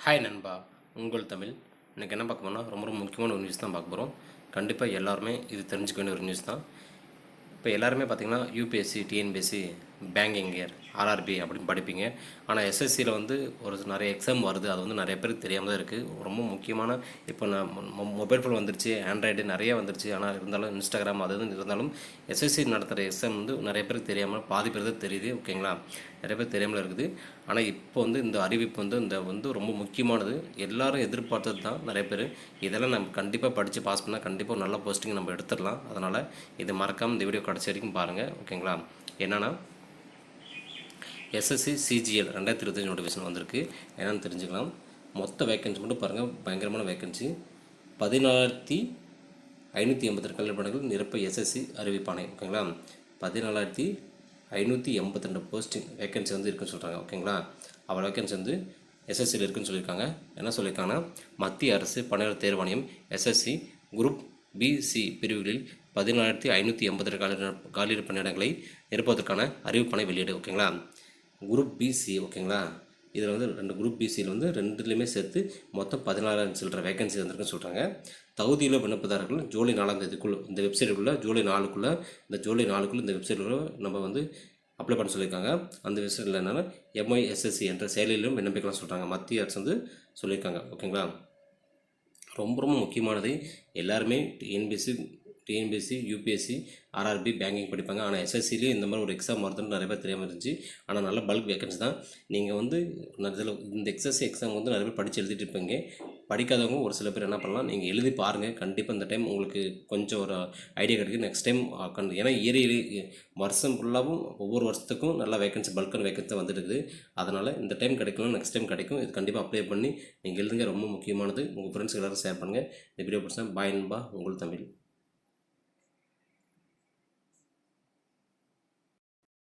Hi நண்பா, உங்கள் தமிழ். இன்றைக்கி என்ன பார்க்க போனால் ரொம்ப முக்கியமான ஒரு நியூஸ் தான் பார்க்க போகிறோம். கண்டிப்பாக எல்லாருமே இது தெரிஞ்சுக்க வேண்டிய ஒரு நியூஸ் தான். இப்போ எல்லாருமே பார்த்திங்கன்னா UPSC, TNPSC, banking year, RRB அப்படின்னு படிப்பீங்க. ஆனால் எஸ்எஸ்சியில் வந்து ஒரு நிறைய எக்ஸாம் வருது. அது வந்து நிறைய பேருக்கு தெரியாமல் தான் இருக்குது. ரொம்ப முக்கியமான இப்போ நான் மொபைல் ஃபோன் வந்துருச்சு, ஆண்ட்ராய்டு நிறைய வந்துருச்சு. ஆனால் இருந்தாலும் இன்ஸ்டாகிராம் அது இருந்தாலும் எஸ்எஸ்சி நடத்துகிற எக்ஸாம் வந்து நிறைய பேருக்கு தெரியாமல் பாதி பேர் தான் தெரியுது. ஓகேங்களா, நிறைய பேர் தெரியாமல் இருக்குது. ஆனால் இப்போ வந்து இந்த அறிவிப்பு வந்து ரொம்ப முக்கியமானது. எல்லாரும் எதிர்பார்த்தது தான். நிறைய பேர் இதெல்லாம் நம்ம கண்டிப்பாக படித்து பாஸ் பண்ணால் கண்டிப்பாக ஒரு நல்ல போஸ்டிங் நம்ம எடுத்துடலாம். அதனால் இதை மறக்காமல் இந்த வீடியோ கடைசி வரைக்கும் பாருங்கள். ஓகேங்களா, என்னென்னா எஸ்எஸ்சி சிஜிஎல் 2025 நோட்டிஃபிகேஷன் வந்திருக்கு. என்னென்னு தெரிஞ்சுக்கலாம். மொத்த வேக்கன்சி மட்டும் பாருங்கள், பயங்கரமான வேக்கன்சி. 14,582 கல்விப்பணிகள் நிரப்ப எஸ்எஸ்சி அறிவிப்பானை. ஓகேங்களா, 14,582 போஸ்டிங் வேக்கன்சி வந்து இருக்குன்னு சொல்கிறாங்க. ஓகேங்களா, அவ்வளோ வேக்கன்சி வந்து எஸ்எஸ்சியில் இருக்குன்னு சொல்லியிருக்காங்க. என்ன சொல்லியிருக்காங்கன்னா, மத்திய அரசு பணியாளர் தேர்வாணையம் எஸ்எஸ்சி குரூப் பிசி பிரிவுகளில் 14,582 காலியிட பணியிடங்களை நிரப்புவதற்கான அறிவிப்பானை வெளியிடு. ஓகேங்களா, குரூப் பிசி. ஓகேங்களா, இதில் வந்து 2 குரூப் பிசியில் வந்து 2லேயுமே சேர்த்து மொத்தம் 16 சில்லற வேகன்சி வந்திருக்குன்னு சொல்கிறாங்க. தகுதியில் விண்ணப்பதாரர்கள் ஜூலை 4ஆம் தேதிக்குள்ளே இந்த வெப்சைட்டுக்குள்ளே ஜூலை 4க்குள்ளே இந்த வெப்சைட்டுக்குள்ளே நம்ம வந்து அப்ளை பண்ண சொல்லியிருக்காங்க. அந்த வெப்சைட்டில் என்னென்னா எம்ஐஎஸ்எஸ்சி என்ற செயலிலும் விண்ணப்பிக்கலாம் சொல்கிறாங்க. மத்திய அரசு வந்து சொல்லியிருக்காங்க. ஓகேங்களா, ரொம்ப முக்கியமானது. எல்லாருமே டிஎன்பிஎஸ்சி, யூபிஎஸ்சி, ஆர்ஆர்பி, பேங்கிங் படிப்பாங்க. ஆனால் எஸ்எஸ்சிலேயே இந்த மாதிரி ஒரு எக்ஸாம் வருதுன்னு நிறைய பேர் தெரியாமல் இருந்துச்சு. ஆனால் நல்ல பல்க் வேக்கன்சி தான். நீங்கள் வந்து இதில் இந்த எஸ்எஸ்சி எக்ஸாம் வந்து நிறைய பேர் படித்து எழுதிட்டு இருப்பீங்க. படிக்காதவங்க ஒரு சில பேர் என்ன பண்ணலாம், நீங்கள் எழுதி பாருங்கள். கண்டிப்பாக இந்த டைம் உங்களுக்கு கொஞ்சம் ஒரு ஐடியா கிடைக்கும். நெக்ஸ்ட் டைம் ஏன்னா வருஷம் ஃபுல்லாகவும் ஒவ்வொரு வருஷத்துக்கும் நல்லா வேகன்சி பல்கான வேகன்சி வந்துட்டு இருக்குது. அதனால் இந்த டைம் கிடைக்கலாம், நெக்ஸ்ட் டைம் கிடைக்கும். இது கண்டிப்பாக அப்ளை பண்ணி நீங்கள் எழுதுங்க. ரொம்ப முக்கியமானது. உங்கள் ஃப்ரெண்ட்ஸ் எல்லாரும் ஷேர் பண்ணுங்கள். இந்த வீடியோ பிடிச்சா பாய் நண்பா, உங்கள் தமிழ்.